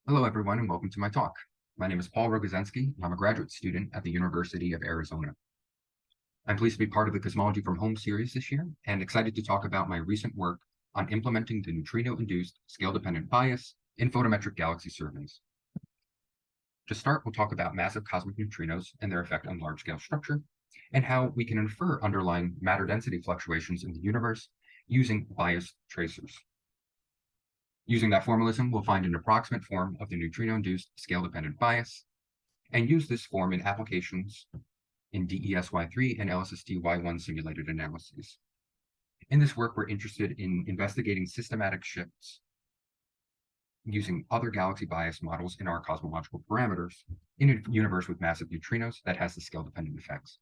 Hello, everyone, and welcome to my talk. My name is Paul Rogozenski, and I'm a graduate student at the University of Arizona. I'm pleased to be part of the Cosmology from Home series this year, and excited to talk about my recent work on implementing the neutrino-induced scale-dependent bias in photometric galaxy surveys. To start, we'll talk about massive cosmic neutrinos and their effect on large-scale structure, and how we can infer underlying matter density fluctuations in the universe using biased tracers. Using that formalism, we'll find an approximate form of the neutrino-induced scale-dependent bias, and use this form in applications in DES-Y3 and LSST Y1 simulated analyses. In this work, we're interested in investigating systematic shifts using other galaxy bias models in our cosmological parameters in a universe with massive neutrinos that has the scale-dependent effects.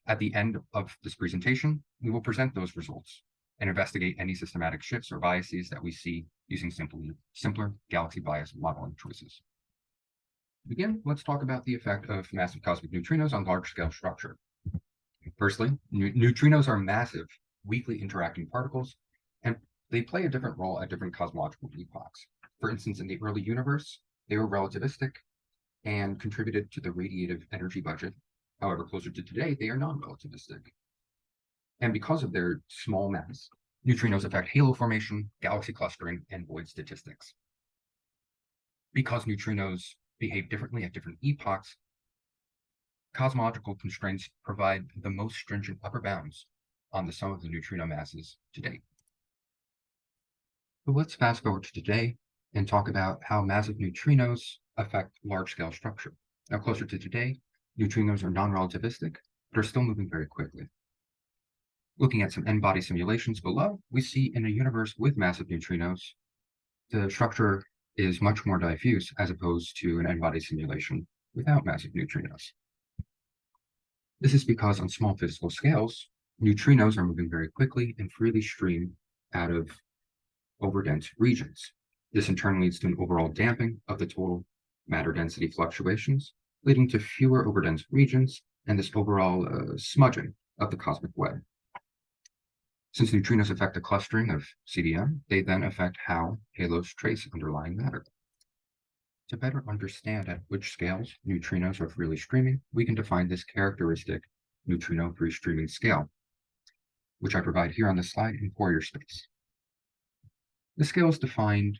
At the end of this presentation, we will present those results and investigate any systematic shifts or biases that we see using simpler galaxy bias modeling choices. To begin, let's talk about the effect of massive cosmic neutrinos on large-scale structure. Firstly, neutrinos are massive, weakly interacting particles, and they play a different role at different cosmological epochs. For instance, in the early universe, they were relativistic and contributed to the radiative energy budget. However, closer to today, they are non-relativistic. And because of their small mass, neutrinos affect halo formation, galaxy clustering, and void statistics. Because neutrinos behave differently at different epochs, cosmological constraints provide the most stringent upper bounds on the sum of the neutrino masses to date. So let's fast forward to today and talk about how massive neutrinos affect large-scale structure. Now, closer to today, neutrinos are non-relativistic, but are still moving very quickly. Looking at some n-body simulations below, we see in a universe with massive neutrinos, the structure is much more diffuse as opposed to an n-body simulation without massive neutrinos. This is because on small physical scales, neutrinos are moving very quickly and freely stream out of overdense regions. This in turn leads to an overall damping of the total matter density fluctuations, leading to fewer overdense regions and this overall smudging of the cosmic web. Since neutrinos affect the clustering of CDM, they then affect how halos trace underlying matter. To better understand at which scales neutrinos are freely streaming, we can define this characteristic neutrino free streaming scale, which I provide here on the slide in Fourier space. The scale is defined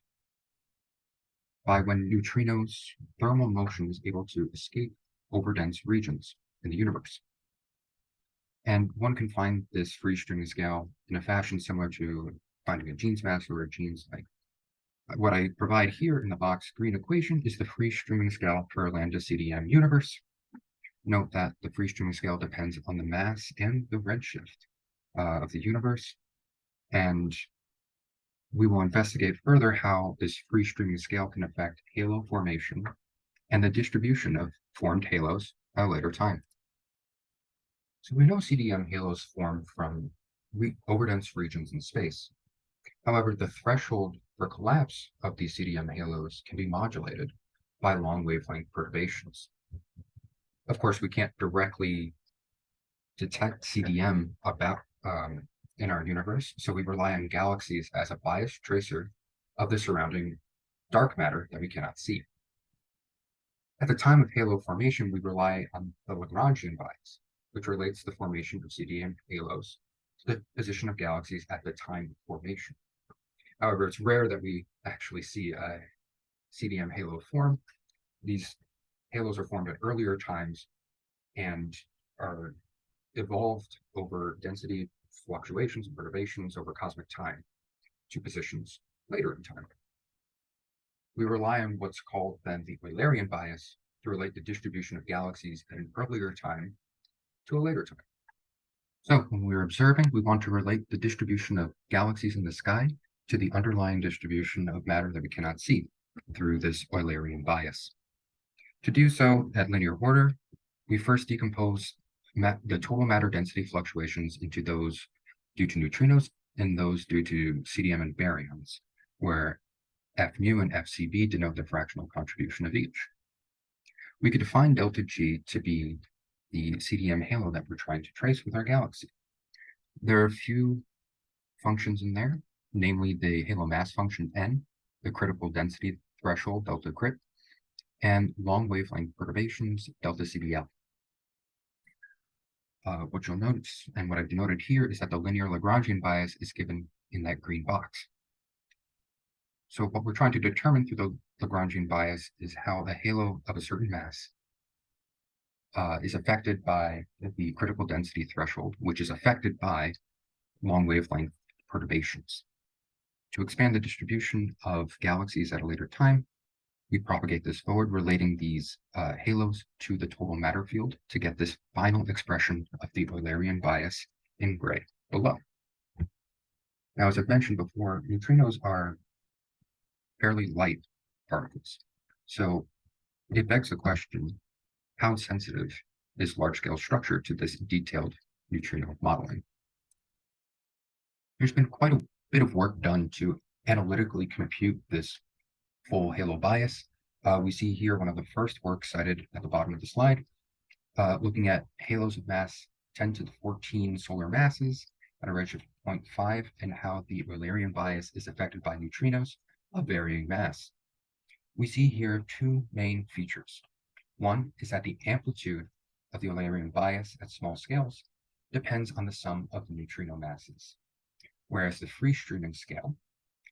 by when neutrinos' thermal motion is able to escape overdense regions in the universe. And one can find this free streaming scale in a fashion similar to finding a Jeans mass or a Jeans height. What I provide here in the box green equation is the free streaming scale for a lambda CDM universe. Note that the free streaming scale depends on the mass and the redshift of the universe. And we will investigate further how this free streaming scale can affect halo formation and the distribution of formed halos at a later time. So we know CDM halos form from overdense regions in space. However, the threshold for collapse of these CDM halos can be modulated by long wavelength perturbations. Of course, we can't directly detect CDM in our universe, so we rely on galaxies as a biased tracer of the surrounding dark matter that we cannot see. At the time of halo formation, we rely on the Lagrangian bias, which relates the formation of CDM halos to the position of galaxies at the time of formation. However, it's rare that we actually see a CDM halo form. These halos are formed at earlier times and are evolved over density fluctuations and perturbations over cosmic time to positions later in time. We rely on what's called then the Eulerian bias to relate the distribution of galaxies at an earlier time to a later time. So when we're observing, we want to relate the distribution of galaxies in the sky to the underlying distribution of matter that we cannot see through this Eulerian bias. To do so at linear order, we first decompose the total matter density fluctuations into those due to neutrinos and those due to CDM and baryons, where F mu and FCB denote the fractional contribution of each. We could define delta G to be the CDM halo that we're trying to trace with our galaxy. There are a few functions in there, namely the halo mass function n, the critical density threshold, delta crit, and long wavelength perturbations, delta CBL. What you'll notice, and what I've denoted here, is that the linear Lagrangian bias is given in that green box. So what we're trying to determine through the Lagrangian bias is how a halo of a certain mass is affected by the critical density threshold, which is affected by long wavelength perturbations. To expand the distribution of galaxies at a later time, we propagate this forward, relating these halos to the total matter field to get this final expression of the Eulerian bias in gray below. Now, as I've mentioned before, neutrinos are fairly light particles. So it begs the question, how sensitive is large-scale structure to this detailed neutrino modeling? There's been quite a bit of work done to analytically compute this full halo bias. We see here one of the first works cited at the bottom of the slide, looking at halos of mass 10 to the 14 solar masses at a redshift of 0.5 and how the Eulerian bias is affected by neutrinos of varying mass. We see here two main features. One is that the amplitude of the Eulerian bias at small scales depends on the sum of the neutrino masses, whereas the free streaming scale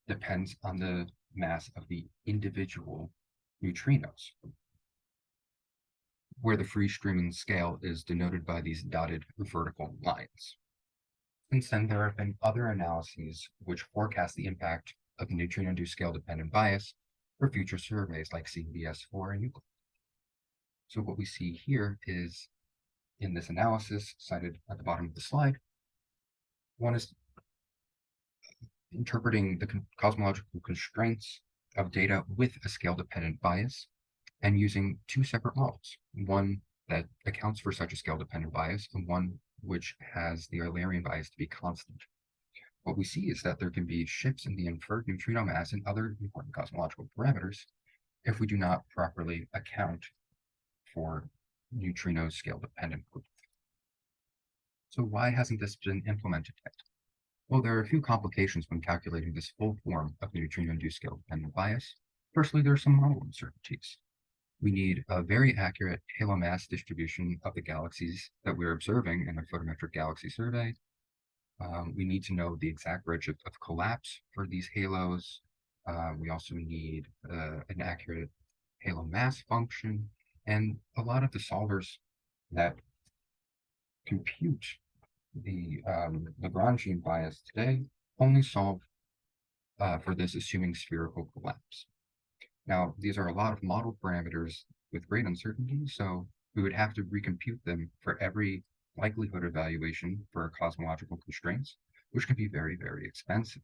depends on the mass of the individual neutrinos, where the free streaming scale is denoted by these dotted vertical lines. Since then, there have been other analyses which forecast the impact of the neutrino-induced scale-dependent bias for future surveys like CBS4 and Euclid. So what we see here is, in this analysis cited at the bottom of the slide, one is interpreting the cosmological constraints of data with a scale-dependent bias and using two separate models, one that accounts for such a scale-dependent bias and one which has the Eulerian bias to be constant. What we see is that there can be shifts in the inferred neutrino mass and other important cosmological parameters if we do not properly account for neutrino scale-dependent growth. So why hasn't this been implemented yet? Well, there are a few complications when calculating this full form of neutrino-induced scale-dependent bias. Firstly, there are some model uncertainties. We need a very accurate halo mass distribution of the galaxies that we're observing in a photometric galaxy survey. We need to know the exact redshift of collapse for these halos. We also need an accurate halo mass function, and a lot of the solvers that compute the Lagrangian bias today only solve for this assuming spherical collapse. Now, these are a lot of model parameters with great uncertainty, so we would have to recompute them for every likelihood evaluation for cosmological constraints, which can be very, very expensive.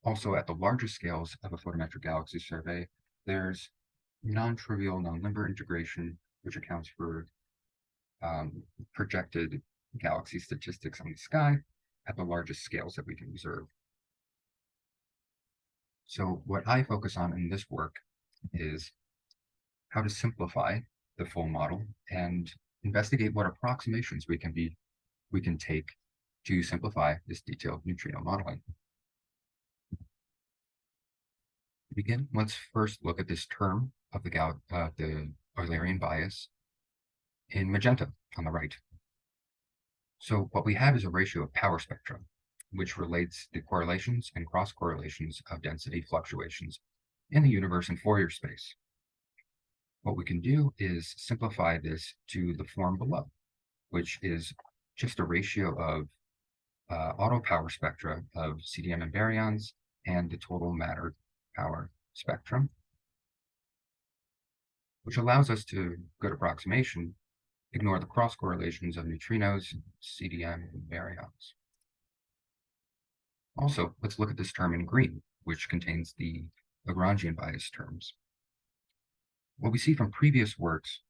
Also, at the larger scales of a photometric galaxy survey, there's non-trivial non-limber integration, which accounts for projected galaxy statistics on the sky at the largest scales that we can observe. So what I focus on in this work is how to simplify the full model and investigate what approximations we can take to simplify this detailed neutrino modeling. To begin, let's first look at this term of the Eulerian bias in magenta on the right. So what we have is a ratio of power spectra, which relates the correlations and cross-correlations of density fluctuations in the universe in Fourier space. What we can do is simplify this to the form below, which is just a ratio of auto power spectra of CDM and baryons and the total matter power spectrum, which allows us to, good approximation, ignore the cross correlations of neutrinos, CDM, and baryons. Also, let's look at this term in green, which contains the Lagrangian bias terms. What we see from previous works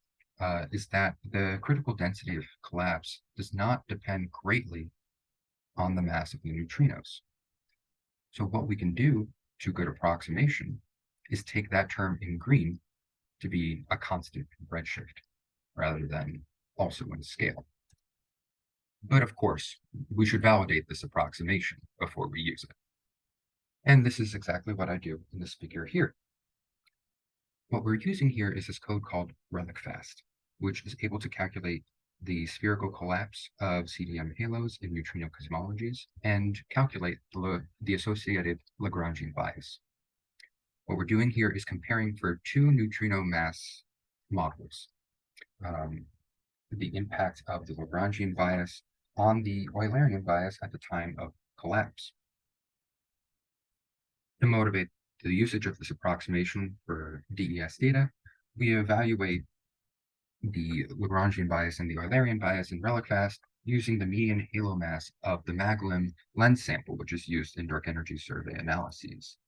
is that the critical density of collapse does not depend greatly on the mass of the neutrinos. So what we can do to good approximation is take that term in green to be a constant redshift rather than also in scale. But of course, we should validate this approximation before we use it. And this is exactly what I do in this figure here. What we're using here is this code called RelicFast, which is able to calculate the spherical collapse of CDM halos in neutrino cosmologies and calculate the associated Lagrangian bias. What we're doing here is comparing for two neutrino mass models, the impact of the Lagrangian bias on the Eulerian bias at the time of collapse. To motivate the usage of this approximation for DES data, we evaluate the Lagrangian bias and the Eulerian bias in RelicFast using the median halo mass of the Maglev lens sample, which is used in dark energy survey analyses.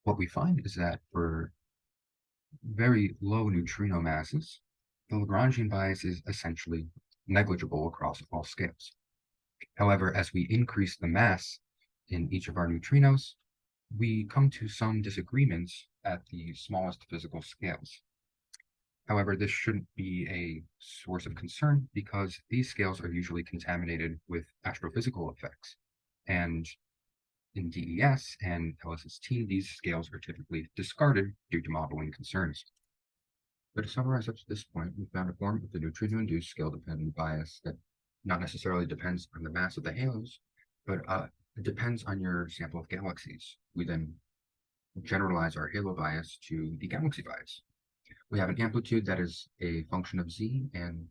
What we find is that for very low neutrino masses, the Lagrangian bias is essentially negligible across all scales. However, as we increase the mass in each of our neutrinos, we come to some disagreements at the smallest physical scales. However, this shouldn't be a source of concern because these scales are usually contaminated with astrophysical effects. And in DES and LSST, these scales are typically discarded due to modeling concerns. But to summarize up to this point, we found a form of the neutrino-induced scale-dependent bias that not necessarily depends on the mass of the halos, but it depends on your sample of galaxies. We then generalize our halo bias to the galaxy bias. We have an amplitude that is a function of z, and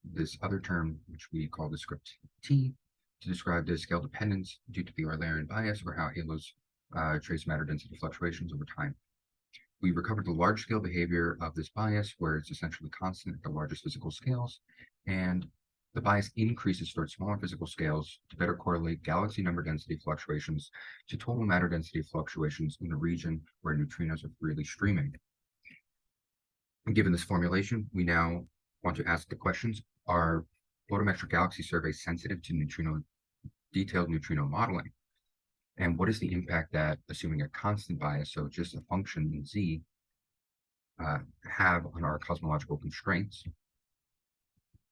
this other term, which we call the script t, to describe the scale dependence due to the Eulerian bias, or how halos trace matter density fluctuations over time. We recovered the large-scale behavior of this bias, where it's essentially constant at the largest physical scales, and the bias increases towards smaller physical scales to better correlate galaxy number density fluctuations to total matter density fluctuations in the region where neutrinos are freely streaming. And given this formulation, we now want to ask the questions: are photometric galaxy surveys sensitive to detailed neutrino modeling? And what is the impact that assuming a constant bias, so just a function in z, have on our cosmological constraints?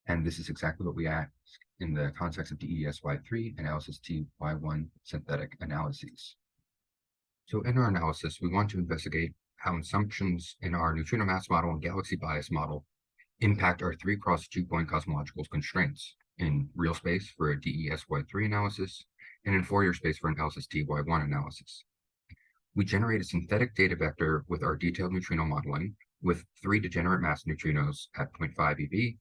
And this is exactly what we ask in the context of DES Y3 and LSST Y1 synthetic analyses. So in our analysis, we want to investigate how assumptions in our neutrino mass model and galaxy bias model impact our 3x2 point cosmological constraints in real space for a DES Y3 analysis and in Fourier space for an LSST Y1 analysis. We generate a synthetic data vector with our detailed neutrino modeling with 3 degenerate mass neutrinos at 0.5 eV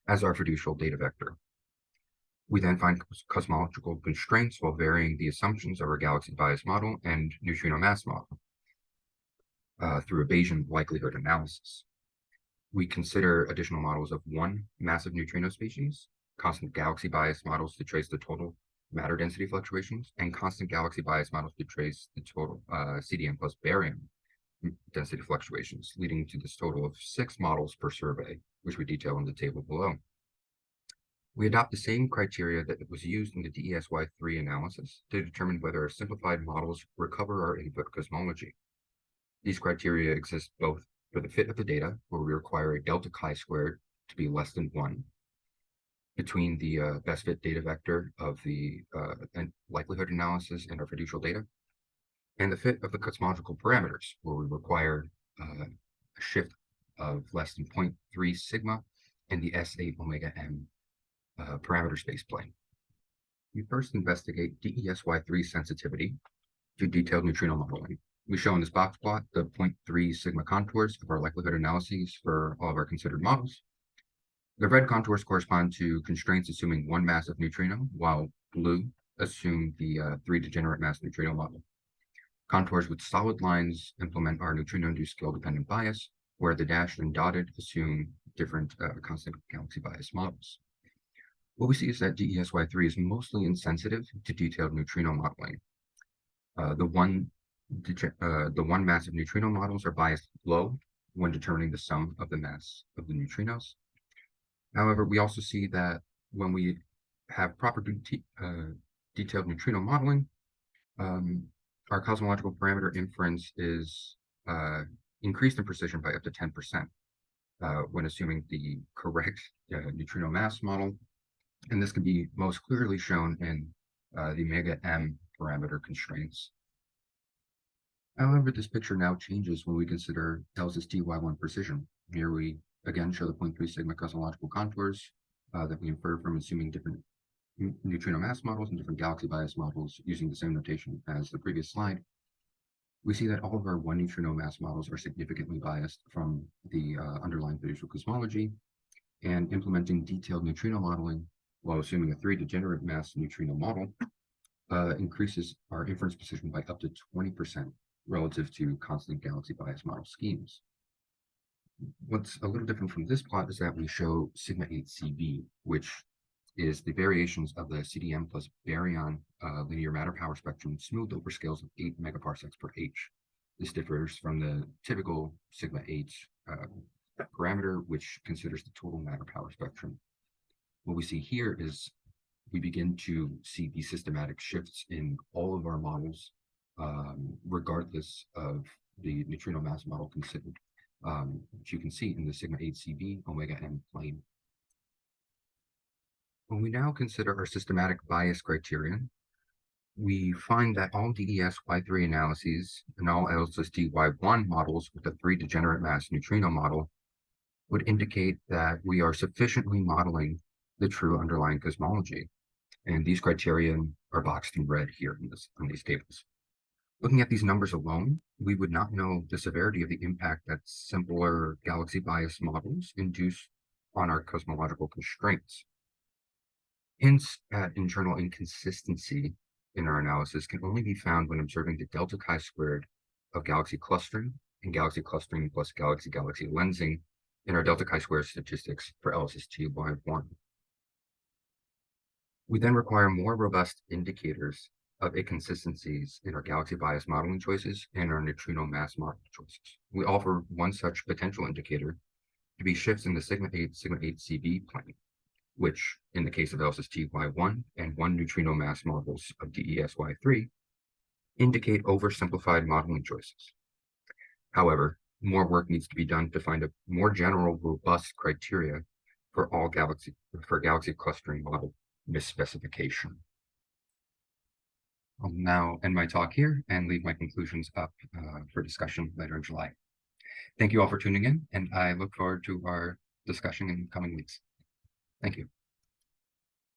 as our fiducial data vector. We then find cosmological constraints while varying the assumptions of our galaxy bias model and neutrino mass model through a Bayesian likelihood analysis. We consider additional models of one massive neutrino species, constant galaxy bias models to trace the total matter density fluctuations, and constant galaxy bias models to trace the total CDM plus barium density fluctuations, leading to this total of 6 models per survey, which we detail in the table below. We adopt the same criteria that was used in the DES Y3 analysis to determine whether our simplified models recover our input cosmology. These criteria exist both for the fit of the data, where we require a delta chi-squared to be less than 1, between the best fit data vector of the likelihood analysis and our fiducial data, and the fit of the cosmological parameters, where we require a shift of less than 0.3 sigma in the S8 omega m parameter space plane. We first investigate DES Y3 sensitivity to detailed neutrino modeling. We show in this box plot the 0.3 sigma contours of our likelihood analyses for all of our considered models. The red contours correspond to constraints assuming one massive neutrino, while blue assume the 3 degenerate mass neutrino model. Contours with solid lines implement our neutrino-induced scale-dependent bias, where the dashed and dotted assume different constant galaxy bias models. What we see is that DES Y3 is mostly insensitive to detailed neutrino modeling. The one massive neutrino models are biased low when determining the sum of the mass of the neutrinos. However, we also see that when we have proper detailed neutrino modeling, our cosmological parameter inference is increased in precision by up to 10% when assuming the correct neutrino mass model. And this can be most clearly shown in the omega m parameter constraints. However, this picture now changes when we consider LSST Y1 precision. Here we again show the 0.3 sigma cosmological contours that we infer from assuming different neutrino mass models and different galaxy bias models using the same notation as the previous slide. We see that all of our one neutrino mass models are significantly biased from the underlying fiducial cosmology, and implementing detailed neutrino modeling while assuming a 3 degenerate mass neutrino model increases our inference precision by up to 20% relative to constant galaxy bias model schemes. What's a little different from this plot is that we show sigma 8 CB, which is the variations of the CDM plus baryon linear matter power spectrum smoothed over scales of 8 megaparsecs per H. This differs from the typical sigma 8 parameter, which considers the total matter power spectrum. What we see here is we begin to see these systematic shifts in all of our models, regardless of the neutrino mass model considered, which you can see in the sigma 8 CB omega m plane. When we now consider our systematic bias criterion, we find that all DES Y3 analyses and all LSST Y1 models with a 3 degenerate mass neutrino model would indicate that we are sufficiently modeling the true underlying cosmology. And these criterion are boxed in red here in these tables. Looking at these numbers alone, we would not know the severity of the impact that simpler galaxy bias models induce on our cosmological constraints. Hints at internal inconsistency in our analysis can only be found when observing the delta chi-squared of galaxy clustering and galaxy clustering plus galaxy-galaxy lensing in our delta chi-squared statistics for LSST Y1. We then require more robust indicators of inconsistencies in our galaxy bias modeling choices and our neutrino mass model choices. We offer one such potential indicator to be shifts in the sigma 8 CB plane, which in the case of LSST Y1 and one neutrino mass models of DES Y3 indicate oversimplified modeling choices. However, more work needs to be done to find a more general, robust criteria for all galaxy clustering model misspecification. I'll now end my talk here and leave my conclusions up for discussion later in July. Thank you all for tuning in, and I look forward to our discussion in the coming weeks. Thank you.